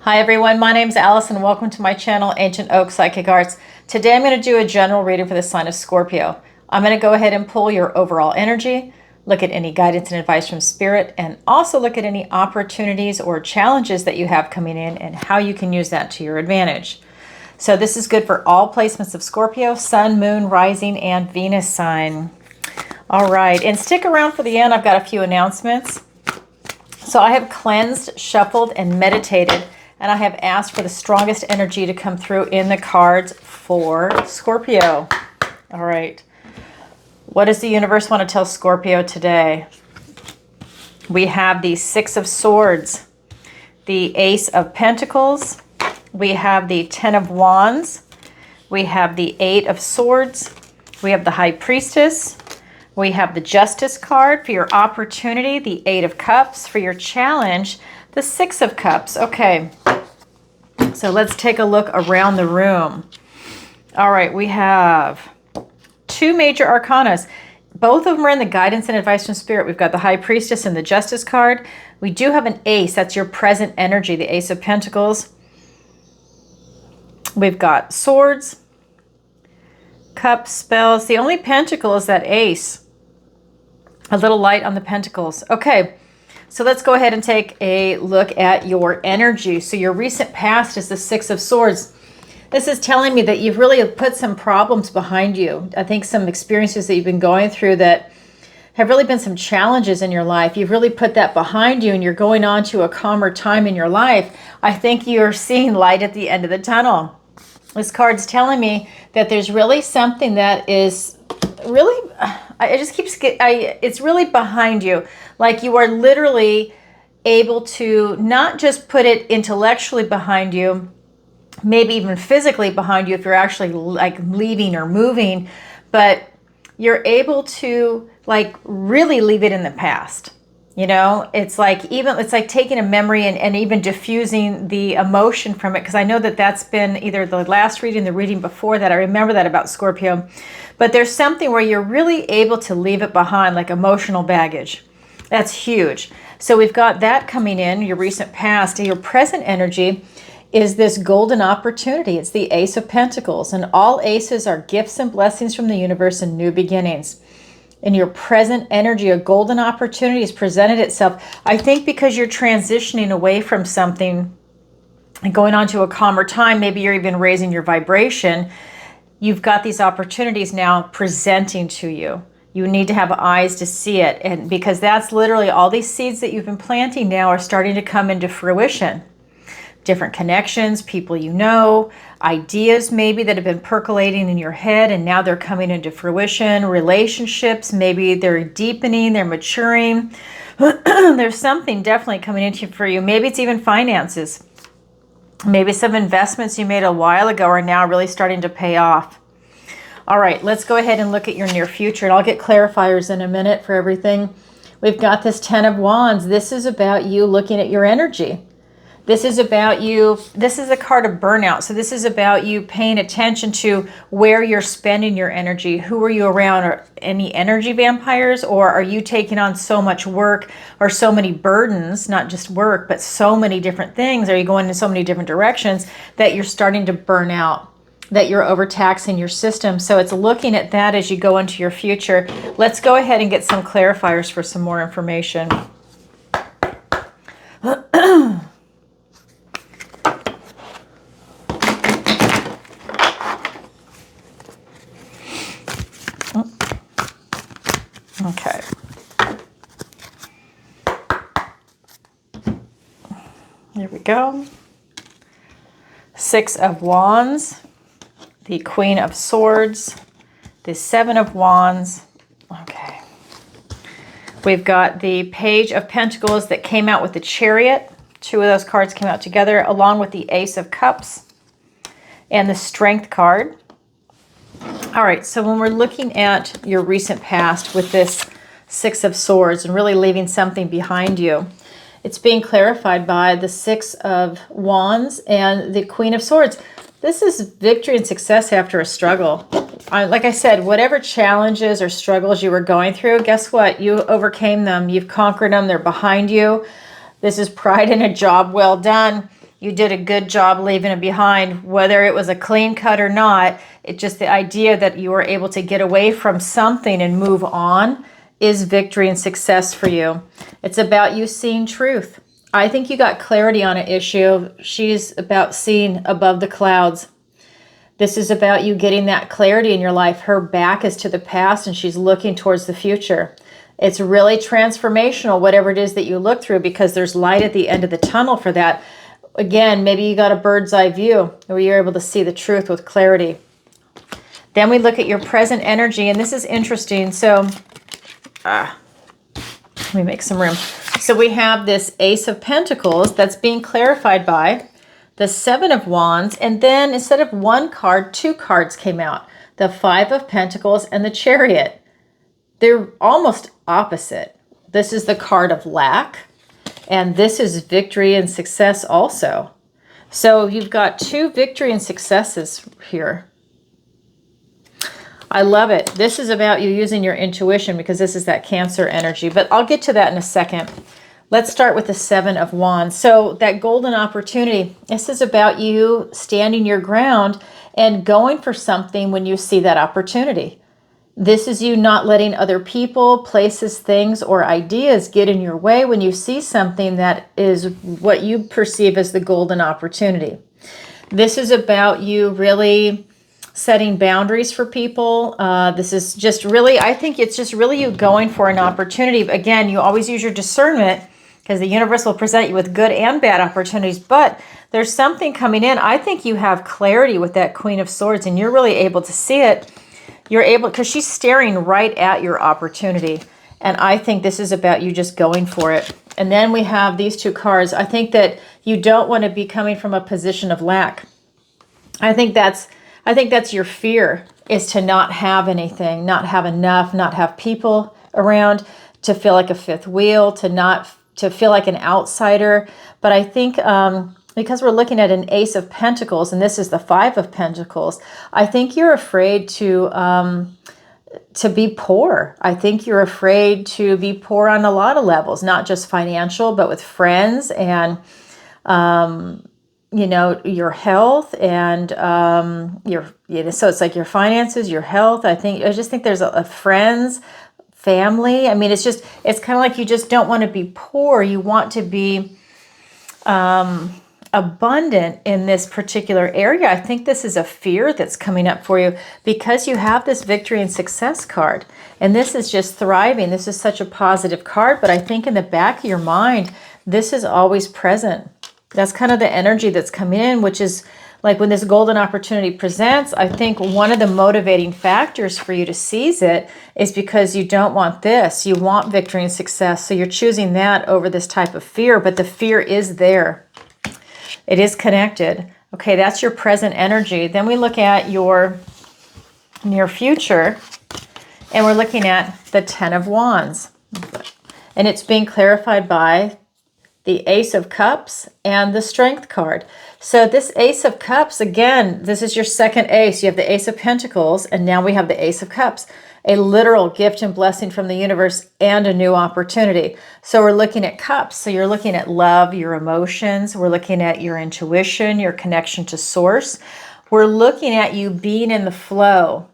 Hi everyone, my name is Alison. Welcome to my channel, Ancient Oak Psychic Arts. Today I'm going to do a general reading for the sign of Scorpio. I'm going to go ahead and pull your overall energy, look at any guidance and advice from Spirit, and also look at any opportunities or challenges that you have coming in and how you can use that to your advantage. So this is good for all placements of Scorpio, Sun, Moon, Rising, and Venus sign. All right, and stick around for the end. I've got a few announcements. So I have cleansed, shuffled, and meditated, and I have asked for the strongest energy to come through in the cards for Scorpio. All right. What does the universe want to tell Scorpio today? We have the Six of Swords, the Ace of Pentacles, we have the Ten of Wands, we have the Eight of Swords, we have the High Priestess, we have the Justice card for your opportunity, the Eight of Cups for your challenge, the Six of Cups. Okay, so let's take a look around the room. All right, we have two major arcanas. Both of them are in the guidance and advice from Spirit. We've got the High Priestess and the Justice card. We do have an Ace. That's your present energy, the Ace of Pentacles. We've got Swords, Cups, Spells. The only Pentacle is that Ace. A little light on the Pentacles. Okay. So let's go ahead and take a look at your energy. So your recent past is the Six of Swords. This is telling me that you've really put some problems behind you. I think some experiences that you've been going through that have really been some challenges in your life. You've really put that behind you and you're going on to a calmer time in your life. I think you're seeing light at the end of the tunnel. This card's telling me that there's really something that is really, it's really behind you. Like you are literally able to not just put it intellectually behind you, maybe even physically behind you if you're actually like leaving or moving, but you're able to like really leave it in the past. You know, it's like taking a memory and even diffusing the emotion from it. Because I know that that's been either the last reading, the reading before that. I remember that about Scorpio. But there's something where you're really able to leave it behind, like emotional baggage. That's huge. So we've got that coming in, your recent past. Your present energy is this golden opportunity. It's the Ace of Pentacles. And all aces are gifts and blessings from the universe and new beginnings. In your present energy, a golden opportunity has presented itself. I think because you're transitioning away from something and going on to a calmer time, maybe you're even raising your vibration, you've got these opportunities now presenting to you. You need to have eyes to see it. And because that's literally all these seeds that you've been planting now are starting to come into fruition. Different connections, people you know, ideas maybe that have been percolating in your head and now they're coming into fruition. Relationships, maybe they're deepening, they're maturing. There's something definitely coming into for you. Maybe it's even finances. Maybe some investments you made a while ago are now really starting to pay off. All right, let's go ahead and look at your near future, and I'll get clarifiers in a minute for everything. We've got this Ten of Wands. This is about you looking at your energy. This is about you. This is a card of burnout. So this is about you paying attention to where you're spending your energy. Who are you around? Are any energy vampires? Or are you taking on so much work or so many burdens, not just work, but so many different things? Are you going in so many different directions that you're starting to burn out, that you're overtaxing your system? So it's looking at that as you go into your future. Let's go ahead and get some clarifiers for some more information. Okay. Here we go. Six of Wands, the Queen of Swords, the Seven of Wands. Okay. We've got the Page of Pentacles that came out with the Chariot. Two of those cards came out together, along with the Ace of Cups and the Strength card. All right, so when we're looking at your recent past with this Six of Swords and really leaving something behind you, it's being clarified by the Six of Wands and the Queen of Swords. This is victory and success after a struggle. Like I said, whatever challenges or struggles you were going through, guess what? You overcame them. You've conquered them. They're behind you. This is pride in a job well done. You did a good job leaving it behind, whether it was a clean cut or not. It just the idea that you were able to get away from something and move on is victory and success for you. It's about you seeing truth. I think you got clarity on an issue. She's about seeing above the clouds. This is about you getting that clarity in your life. Her back is to the past and she's looking towards the future. It's really transformational, whatever it is that you look through, because there's light at the end of the tunnel for that. Again, maybe you got a bird's eye view where you're able to see the truth with clarity. Then we look at your present energy, and this is interesting. So, let me make some room. So we have this Ace of Pentacles that's being clarified by the Seven of Wands, and then instead of one card, two cards came out. The Five of Pentacles and the Chariot. They're almost opposite. This is the card of lack, and this is victory and success also. So you've got two victory and successes here. I love it. This is about you using your intuition, because this is that Cancer energy, but I'll get to that in a second. Let's start with the Seven of Wands. So that golden opportunity, this is about you standing your ground and going for something when you see that opportunity. This is you not letting other people, places, things, or ideas get in your way when you see something that is what you perceive as the golden opportunity. This is about you really setting boundaries for people. This is just really, I think it's just really you going for an opportunity. Again, you always use your discernment, because the universe will present you with good and bad opportunities, but there's something coming in. I think you have clarity with that Queen of Swords, and you're really able to see it. You're able, because she's staring right at your opportunity. And I think this is about you just going for it. And then we have these two cards. I think that you don't want to be coming from a position of lack. I think that's your fear, is to not have anything, not have enough, not have people around, to feel like a fifth wheel, to feel like an outsider. But I think because we're looking at an Ace of Pentacles, and this is the Five of Pentacles, I think you're afraid to be poor. I think you're afraid to be poor on a lot of levels, not just financial, but with friends and, you know, your health and so it's like your finances, your health. I just think there's a friends, family. I mean, it's kind of like you just don't want to be poor. You want to be abundant in this particular area. I think this is a fear that's coming up for you, because you have this victory and success card, and this is just thriving. This is such a positive card, but I think in the back of your mind, this is always present. That's kind of the energy that's coming in, which is like when this golden opportunity presents, I think one of the motivating factors for you to seize it is because you don't want this. You want victory and success. So you're choosing that over this type of fear, but the fear is there. It is connected. Okay, that's your present energy. Then we look at your near future, and we're looking at the Ten of Wands. And it's being clarified by the Ace of Cups and the Strength card. So this Ace of Cups, again, this is your second ace. You have the Ace of Pentacles, and now we have the Ace of Cups, a literal gift and blessing from the universe and a new opportunity. So we're looking at cups. So you're looking at love, your emotions. We're looking at your intuition, your connection to source. We're looking at you being in the flow.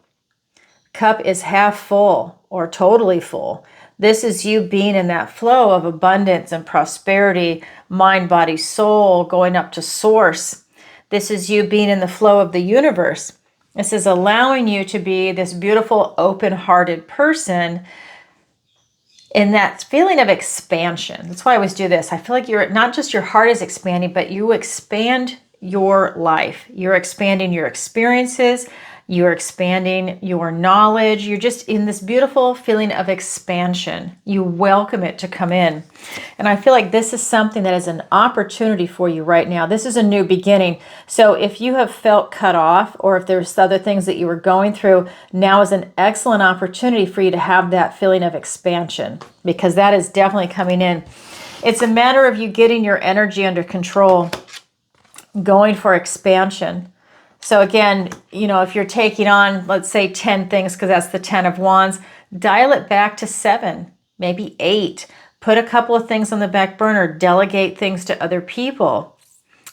Cup is half full or totally full. This is you being in that flow of abundance and prosperity, mind, body, soul, going up to source. This is you being in the flow of the universe. This is allowing you to be this beautiful, open-hearted person in that feeling of expansion. That's why I always do this. I feel like you're not just your heart is expanding, but you expand your life. You're expanding your experiences. You're expanding your knowledge. You're just in this beautiful feeling of expansion. You welcome it to come in. And I feel like this is something that is an opportunity for you right now. This is a new beginning. So if you have felt cut off, or if there's other things that you were going through, now is an excellent opportunity for you to have that feeling of expansion, because that is definitely coming in. It's a matter of you getting your energy under control, going for expansion. So again, you know, if you're taking on, let's say 10 things, because that's the 10 of Wands, dial it back to 7, maybe 8. Put a couple of things on the back burner, delegate things to other people.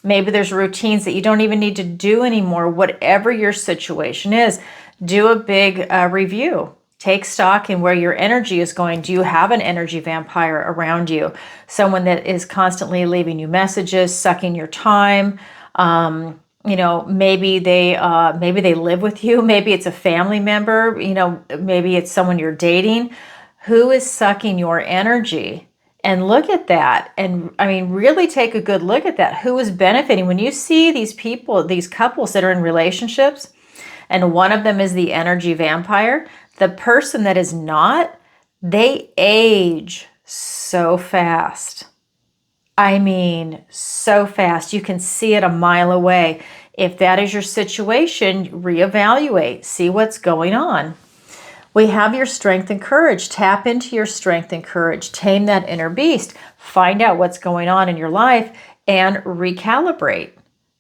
Maybe there's routines that you don't even need to do anymore. Whatever your situation is, do a big review. Take stock in where your energy is going. Do you have an energy vampire around you? Someone that is constantly leaving you messages, sucking your time. You know, maybe they live with you. Maybe it's a family member. You know, maybe it's someone you're dating. Who is sucking your energy? And look at that. And I mean, really take a good look at that. Who is benefiting? When you see these people, these couples that are in relationships, and one of them is the energy vampire, the person that is not, they age so fast. I mean, so fast. You can see it a mile away. If that is your situation, reevaluate, see what's going on. We have your strength and courage. Tap into your strength and courage. Tame that inner beast. Find out what's going on in your life and recalibrate.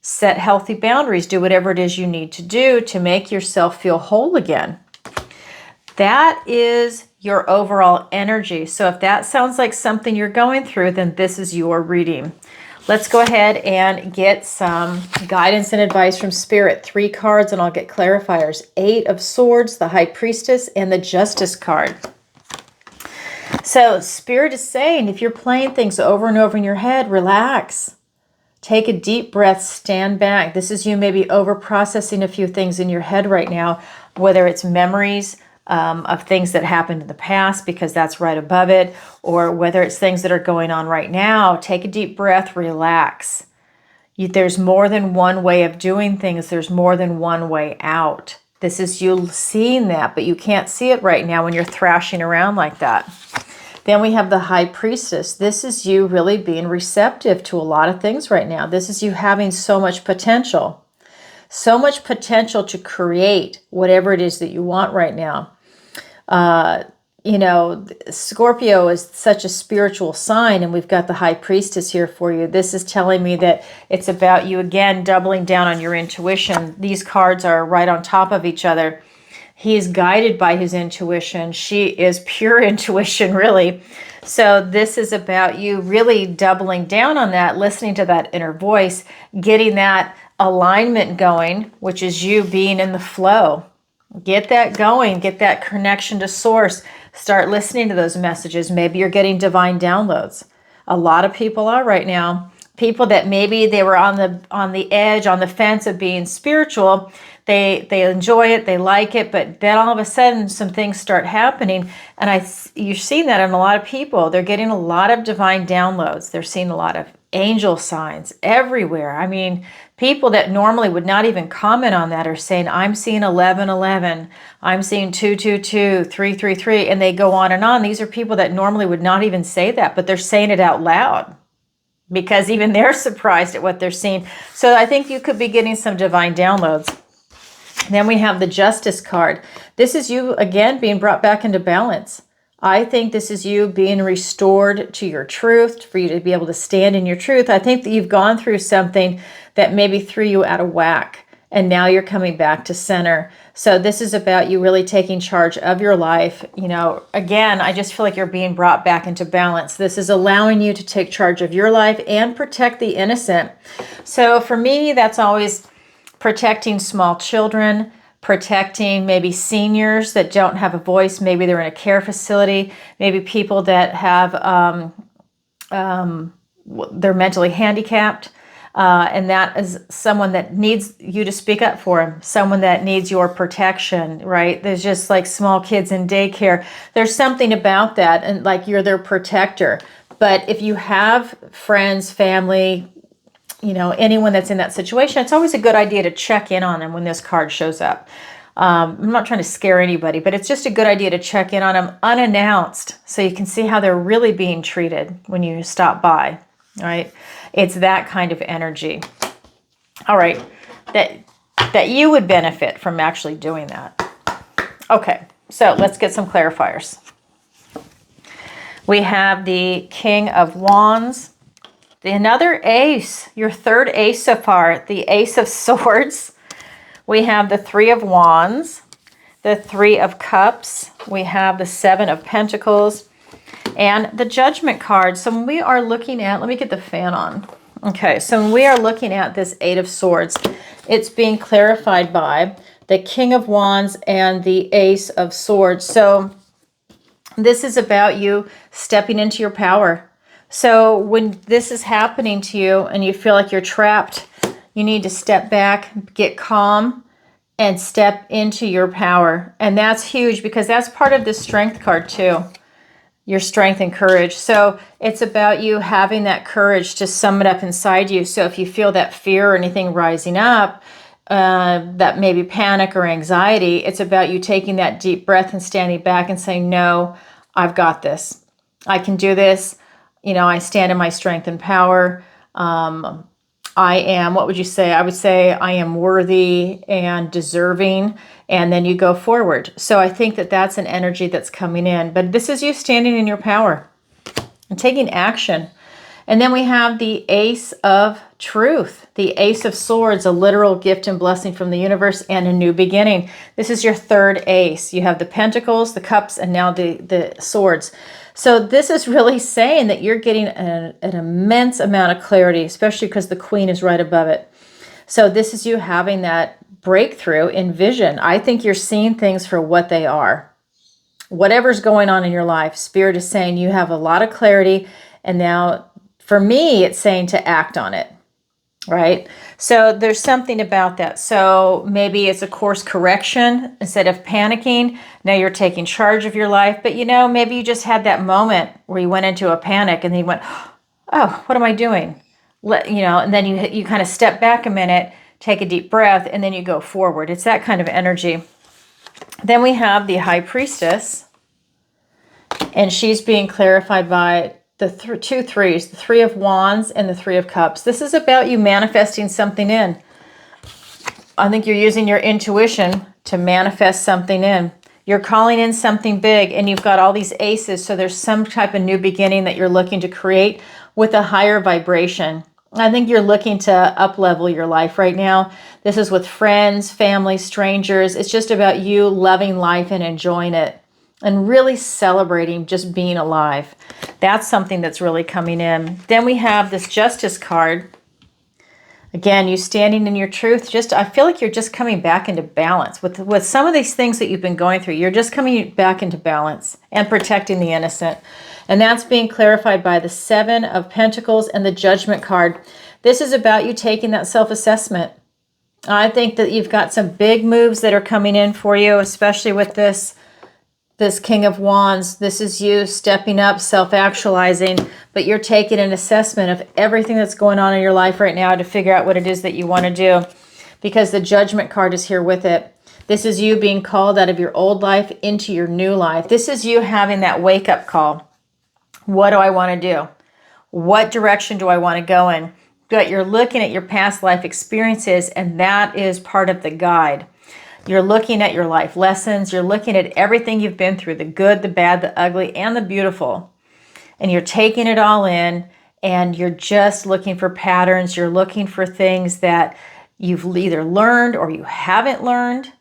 Set healthy boundaries. Do whatever it is you need to do to make yourself feel whole again. That is your overall energy. So if that sounds like something you're going through, then this is your reading. Let's go ahead and get some guidance and advice from Spirit. 3 cards and I'll get clarifiers. 8 of Swords, the High Priestess, and the Justice card. So Spirit is saying, if you're playing things over and over in your head, relax. Take a deep breath, stand back. This is you maybe over-processing a few things in your head right now, whether it's memories of things that happened in the past, because that's right above it, or whether it's things that are going on right now. Take a deep breath, relax. There's more than one way of doing things. There's more than one way out. This is you seeing that, but you can't see it right now when you're thrashing around like that. Then we have the High Priestess. This is you really being receptive to a lot of things right now. This is you having so much potential. So much potential to create whatever it is that you want right now. You know, Scorpio is such a spiritual sign, and we've got the High Priestess here for you. This is telling me that it's about you, again, doubling down on your intuition. These cards are right on top of each other. He is guided by his intuition. She is pure intuition, really. So this is about you really doubling down on that, listening to that inner voice, getting that alignment going, which is you being in the flow. Get that going. Get that connection to source. Start listening to those messages. Maybe you're getting divine downloads. A lot of people are right now. People that maybe they were on the edge, on the fence of being spiritual. They enjoy it, they like it, but then all of a sudden some things start happening, and you're seeing that in a lot of people. They're getting a lot of divine downloads. They're seeing a lot of angel signs everywhere. I mean, people that normally would not even comment on that are saying, I'm seeing 1111, I'm seeing 222, 333, and they go on and on. These are people that normally would not even say that, but they're saying it out loud, because even they're surprised at what they're seeing. So I think you could be getting some divine downloads. Then we have the Justice card. This is you, again, being brought back into balance. I think this is you being restored to your truth, for you to be able to stand in your truth. I think that you've gone through something that maybe threw you out of whack, and now you're coming back to center. So this is about you really taking charge of your life. You know, again, I just feel like you're being brought back into balance. This is allowing you to take charge of your life and protect the innocent. So for me, that's always protecting small children, protecting maybe seniors that don't have a voice. Maybe they're in a care facility. Maybe people that have, they're mentally handicapped. And that is someone that needs you to speak up for them. Someone that needs your protection, right? There's just like small kids in daycare. There's something about that, and like you're their protector. But if you have friends, family, you know, anyone that's in that situation, it's always a good idea to check in on them when this card shows up. I'm not trying to scare anybody, but it's just a good idea to check in on them unannounced, so you can see how they're really being treated when you stop by, right? It's that kind of energy. All right, that you would benefit from actually doing that. Okay, so let's get some clarifiers. We have the King of Wands. Another ace, your third ace so far, the Ace of Swords. We have the Three of Wands, the Three of Cups. We have the Seven of Pentacles and the Judgment card. So when we are looking at, let me get the fan on. Okay, so when we are looking at this Eight of Swords, it's being clarified by the King of Wands and the Ace of Swords. So this is about you stepping into your power. So when this is happening to you and you feel like you're trapped, you need to step back, get calm, and step into your power. And that's huge because that's part of the Strength card too. Your strength and courage. So it's about you having that courage to sum it up inside you. So if you feel that fear or anything rising up, that maybe panic or anxiety, it's about you taking that deep breath and standing back and saying, no, I've got this. I can do this. You know, I stand in my strength and power. I am, what would you say? I would say I am worthy and deserving, and then you go forward. So I think that that's an energy that's coming in, but this is you standing in your power and taking action. And then we have the Ace of Truth, the Ace of Swords, a literal gift and blessing from the universe and a new beginning. This is your third ace. You have the Pentacles, the Cups, and now the Swords. So this is really saying that you're getting an immense amount of clarity, especially because the Queen is right above it. So this is you having that breakthrough in vision. I think you're seeing things for what they are. Whatever's going on in your life, Spirit is saying you have a lot of clarity. And now, for me, it's saying to act on it. Right? So there's something about that. So maybe it's a course correction. Instead of panicking, now you're taking charge of your life. But you know, maybe you just had that moment where you went into a panic and then you went, oh, what am I doing? And then you kind of step back a minute, take a deep breath, and then you go forward. It's that kind of energy. Then we have the High Priestess, and she's being clarified by the two threes, the Three of Wands and the Three of Cups. This is about you manifesting something in. I think you're using your intuition to manifest something in. You're calling in something big, and you've got all these aces, so there's some type of new beginning that you're looking to create with a higher vibration. I think you're looking to up-level your life right now. This is with friends, family, strangers. It's just about you loving life and enjoying it and really celebrating just being alive. That's something that's really coming in. Then we have this Justice card. Again, you standing in your truth. I feel like you're just coming back into balance. With some of these things that you've been going through, you're just coming back into balance and protecting the innocent. And that's being clarified by the Seven of Pentacles and the Judgment card. This is about you taking that self-assessment. I think that you've got some big moves that are coming in for you, especially with this King of Wands. This is you stepping up, self-actualizing, but you're taking an assessment of everything that's going on in your life right now to figure out what it is that you want to do, because the Judgment card is here with it. This is you being called out of your old life into your new life. This is you having that wake-up call. What do I want to do? What direction do I want to go in? But you're looking at your past life experiences, and that is part of the guide. You're looking at your life lessons. You're looking at everything you've been through, the good, the bad, the ugly, and the beautiful. And you're taking it all in, and you're just looking for patterns. You're looking for things that you've either learned or you haven't learned.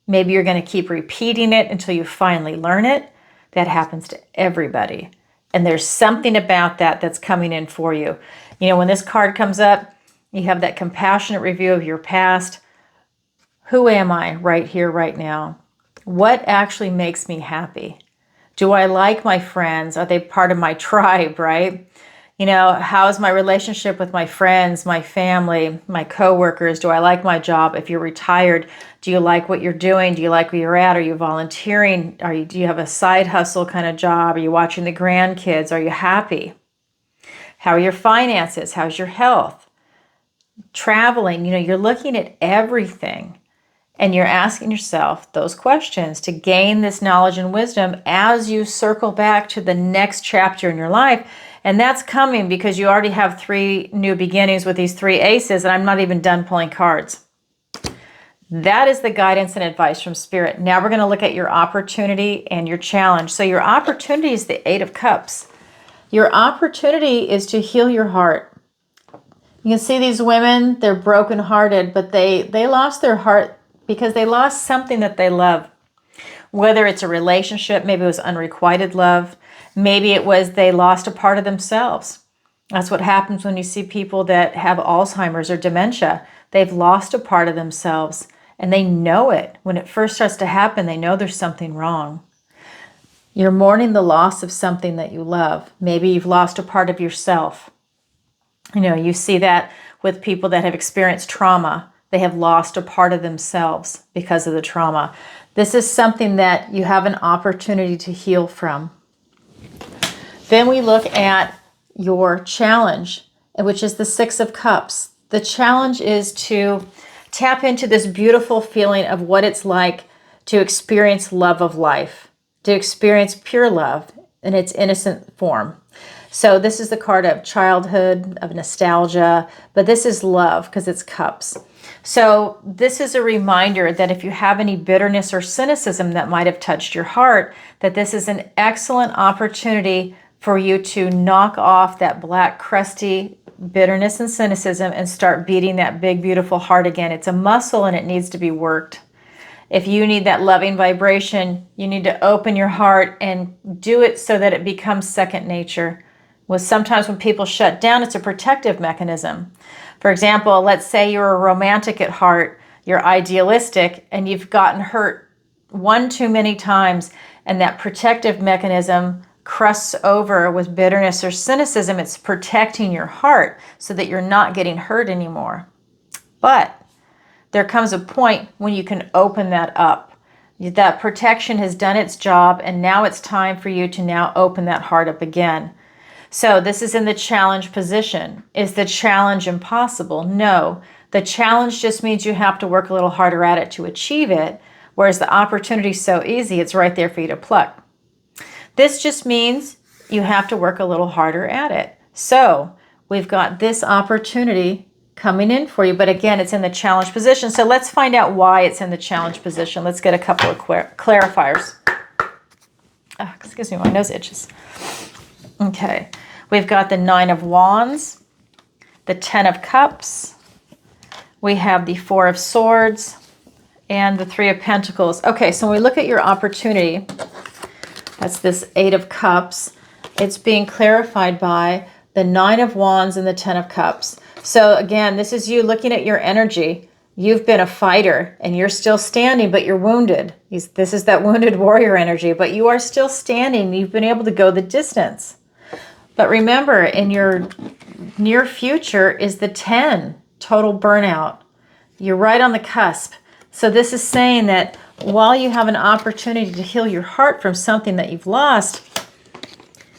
Maybe you're going to keep repeating it until you finally learn it. That happens to everybody. And there's something about that that's coming in for you. You know, when this card comes up, you have that compassionate review of your past. Who am I right here, right now? What actually makes me happy? Do I like my friends? Are they part of my tribe, right? You know, how is my relationship with my friends, my family, my coworkers? Do I like my job? If you're retired, do you like what you're doing? Do you like where you're at? Are you volunteering? Do you have a side hustle kind of job? Are you watching the grandkids? Are you happy? How are your finances? How's your health? Traveling, you know, you're looking at everything. And you're asking yourself those questions to gain this knowledge and wisdom as you circle back to the next chapter in your life. And that's coming because you already have 3 new beginnings with these 3 aces, and I'm not even done pulling cards. That is the guidance and advice from Spirit. Now we're going to look at your opportunity and your challenge. So your opportunity is the 8 of Cups. Your opportunity is to heal your heart. You can see these women, they're brokenhearted, but they lost their heart because they lost something that they love. Whether it's a relationship, maybe it was unrequited love, maybe it was they lost a part of themselves. That's what happens when you see people that have Alzheimer's or dementia. They've lost a part of themselves and they know it. When it first starts to happen, they know there's something wrong. You're mourning the loss of something that you love. Maybe you've lost a part of yourself. You know, you see that with people that have experienced trauma. They have lost a part of themselves because of the trauma. This is something that you have an opportunity to heal from. Then we look at your challenge, which is the Six of Cups. The challenge is to tap into this beautiful feeling of what it's like to experience love of life, to experience pure love in its innocent form. So this is the card of childhood, of nostalgia, but this is love because it's cups. So this is a reminder that if you have any bitterness or cynicism that might have touched your heart, that this is an excellent opportunity for you to knock off that black, crusty bitterness and cynicism and start beating that big, beautiful heart again. It's a muscle and it needs to be worked. If you need that loving vibration, you need to open your heart and do it so that it becomes second nature. Well, sometimes when people shut down, it's a protective mechanism. For example, let's say you're a romantic at heart, you're idealistic, and you've gotten hurt one too many times, and that protective mechanism crusts over with bitterness or cynicism. It's protecting your heart so that you're not getting hurt anymore. But there comes a point when you can open that up. That protection has done its job, and now it's time for you to now open that heart up again. So this is in the challenge position. Is the challenge impossible? No. The challenge just means you have to work a little harder at it to achieve it, whereas the opportunity is so easy, it's right there for you to pluck. This just means you have to work a little harder at it. So we've got this opportunity coming in for you, but again, it's in the challenge position. So let's find out why it's in the challenge position. Let's get a couple of clarifiers. Oh, excuse me, my nose itches. Okay, we've got the Nine of Wands, the Ten of Cups, we have the Four of Swords, and the Three of Pentacles. Okay, so when we look at your opportunity, that's this Eight of Cups, it's being clarified by the Nine of Wands and the Ten of Cups. So again, this is you looking at your energy. You've been a fighter and you're still standing, but you're wounded. This is that wounded warrior energy, but you are still standing. You've been able to go the distance. But remember, in your near future is the 10, total burnout. You're right on the cusp. So this is saying that while you have an opportunity to heal your heart from something that you've lost,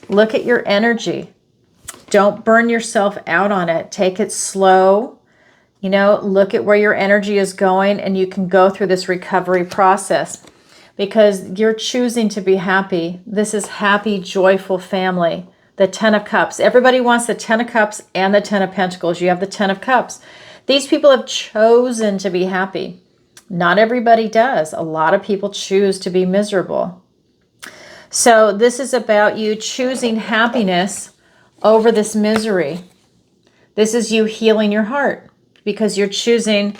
look at your energy. Don't burn yourself out on it. Take it slow. You know, look at where your energy is going, and you can go through this recovery process because you're choosing to be happy. This is happy, joyful family. The Ten of Cups. Everybody wants the Ten of Cups and the Ten of Pentacles. You have the Ten of Cups. These people have chosen to be happy. Not everybody does. A lot of people choose to be miserable. So this is about you choosing happiness over this misery. This is you healing your heart because you're choosing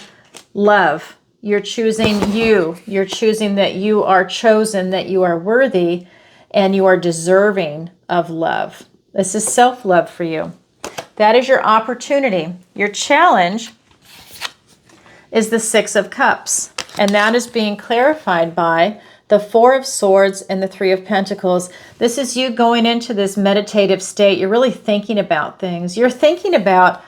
love. You're choosing you. You're choosing that you are chosen, that you are worthy, and you are deserving of love. This is self-love for you. That is your opportunity. Your challenge is the Six of Cups, and that is being clarified by the Four of Swords and the Three of Pentacles. This is you going into this meditative state. You're really thinking about things. You're thinking about,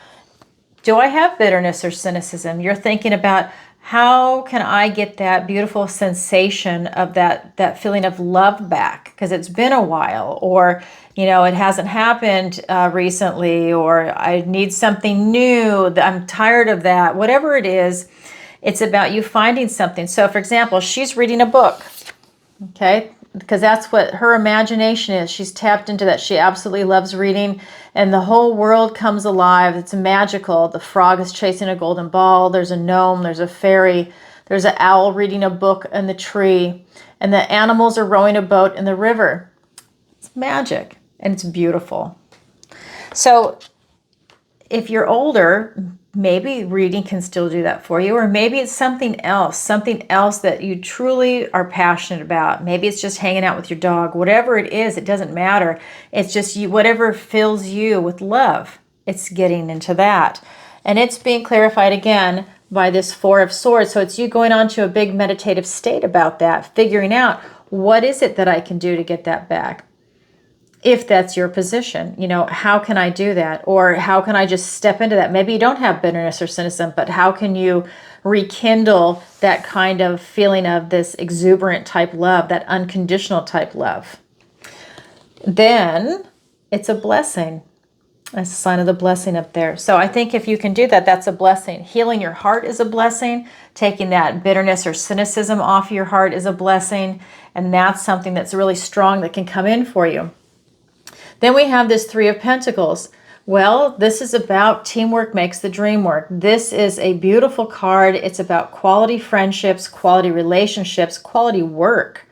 do I have bitterness or cynicism? You're thinking about, how can I get that beautiful sensation of that feeling of love back? Because it's been a while, or, you know, it hasn't happened recently, or I need something new. I'm tired of that. Whatever it is, it's about you finding something. So, for example, she's reading a book, okay? Because that's what her imagination is. She's tapped into that. She absolutely loves reading, and the whole world comes alive. It's magical. The frog is chasing a golden ball. There's a gnome. There's a fairy. There's an owl reading a book in the tree, and the animals are rowing a boat in the river. It's magic, and it's beautiful. So if you're older, maybe reading can still do that for you, or maybe it's something else that you truly are passionate about. Maybe it's just hanging out with your dog. Whatever it is, it doesn't matter. It's just you, whatever fills you with love. It's getting into that. And it's being clarified again by this Four of Swords. So it's you going on to a big meditative state about that, figuring out what is it that I can do to get that back. If that's your position, you know, how can I do that? Or how can I just step into that? Maybe you don't have bitterness or cynicism, but how can you rekindle that kind of feeling of this exuberant type love, that unconditional type love? Then it's a blessing. That's a sign of the blessing up there. So I think if you can do that, that's a blessing. Healing your heart is a blessing. Taking that bitterness or cynicism off your heart is a blessing. And that's something that's really strong that can come in for you. Then we have this Three of Pentacles. Well, this is about teamwork makes the dream work. This is a beautiful card. It's about quality friendships, quality relationships, quality work.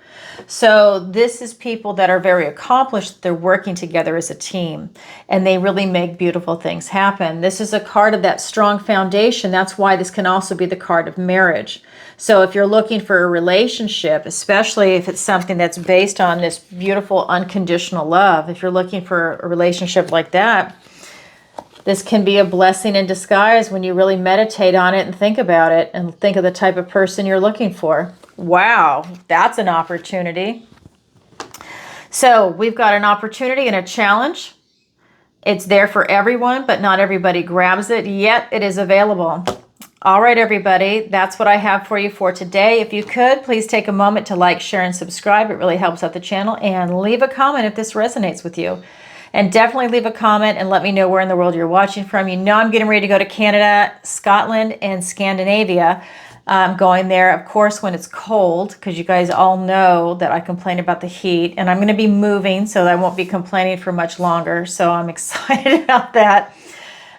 So this is people that are very accomplished. They're working together as a team, and they really make beautiful things happen. This is a card of that strong foundation. That's why this can also be the card of marriage. So if you're looking for a relationship, especially if it's something that's based on this beautiful unconditional love, if you're looking for a relationship like that, this can be a blessing in disguise when you really meditate on it and think about it and think of the type of person you're looking for. Wow, that's an opportunity. So we've got an opportunity and a challenge. It's there for everyone, but not everybody grabs it, yet it is available. All right, everybody, that's what I have for you for today. If you could, please take a moment to like, share, and subscribe. It really helps out the channel. And leave a comment if this resonates with you. And definitely leave a comment and let me know where in the world you're watching from. You know I'm getting ready to go to Canada, Scotland, and Scandinavia. I'm going there, of course, when it's cold, because you guys all know that I complain about the heat. And I'm going to be moving, so I won't be complaining for much longer. So I'm excited about that.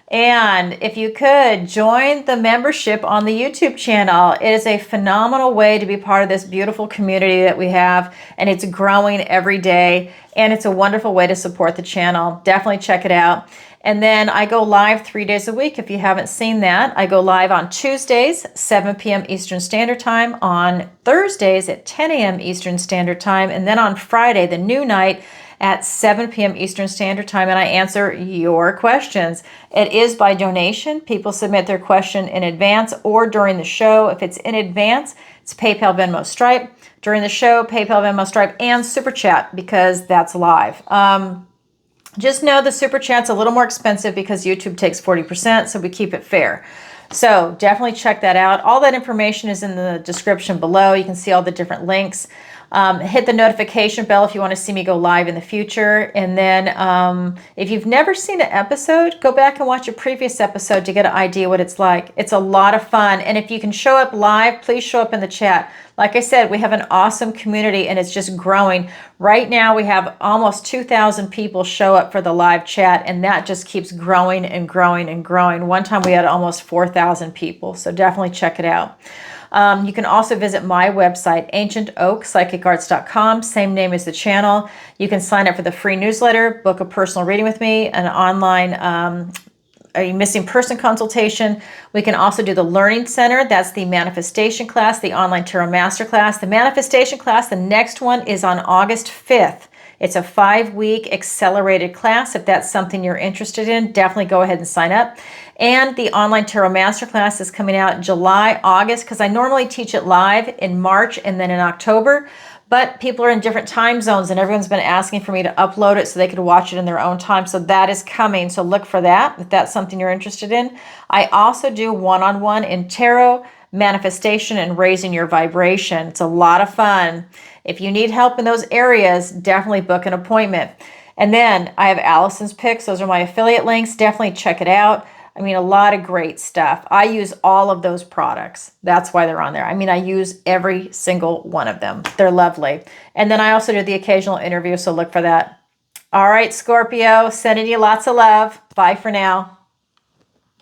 And if you could, join the membership on the YouTube channel. It is a phenomenal way to be part of this beautiful community that we have, and it's growing every day, and it's a wonderful way to support the channel. Definitely check it out. And then I go live 3 days a week. If you haven't seen that, I go live on Tuesdays, 7 p.m. Eastern Standard Time, on Thursdays at 10 a.m. Eastern Standard Time, and then on Friday, the new night, at 7 p.m. Eastern Standard Time, and I answer your questions. It is by donation. People submit their question in advance or during the show. If it's in advance, it's PayPal, Venmo, Stripe. During the show, PayPal, Venmo, Stripe, and SuperChat, because that's live. Just know the SuperChat's a little more expensive because YouTube takes 40%, so we keep it fair. So definitely check that out. All that information is in the description below. You can see all the different links. Hit the notification bell if you want to see me go live in the future. And then if you've never seen an episode, go back and watch a previous episode to get an idea what it's like. It's a lot of fun. And if you can show up live, please show up in the chat. Like I said, we have an awesome community, and it's just growing. Right now, we have almost 2,000 people show up for the live chat, and that just keeps growing and growing and growing. One time we had almost 4,000 people, so definitely check it out. You can also visit my website, ancientoakpsychicarts.com, same name as the channel. You can sign up for the free newsletter, book a personal reading with me, an online a missing person consultation. We can also do the Learning Center. That's the manifestation class, the online tarot masterclass. The manifestation class, the next one is on August 5th. It's a 5-week accelerated class. If that's something you're interested in, definitely go ahead and sign up. And the online tarot masterclass is coming out July, August, because I normally teach it live in March and then in October. But people are in different time zones, and everyone's been asking for me to upload it so they could watch it in their own time. So that is coming. So look for that if that's something you're interested in. I also do one-on-one in tarot, manifestation, and raising your vibration. It's a lot of fun. If you need help in those areas, definitely book an appointment. And then I have Alison's picks. Those are my affiliate links. Definitely check it out. I mean, a lot of great stuff. I use all of those products. That's why they're on there. I mean, I use every single one of them. They're lovely. And then I also do the occasional interview, so look for that. All right, Scorpio, sending you lots of love. Bye for now.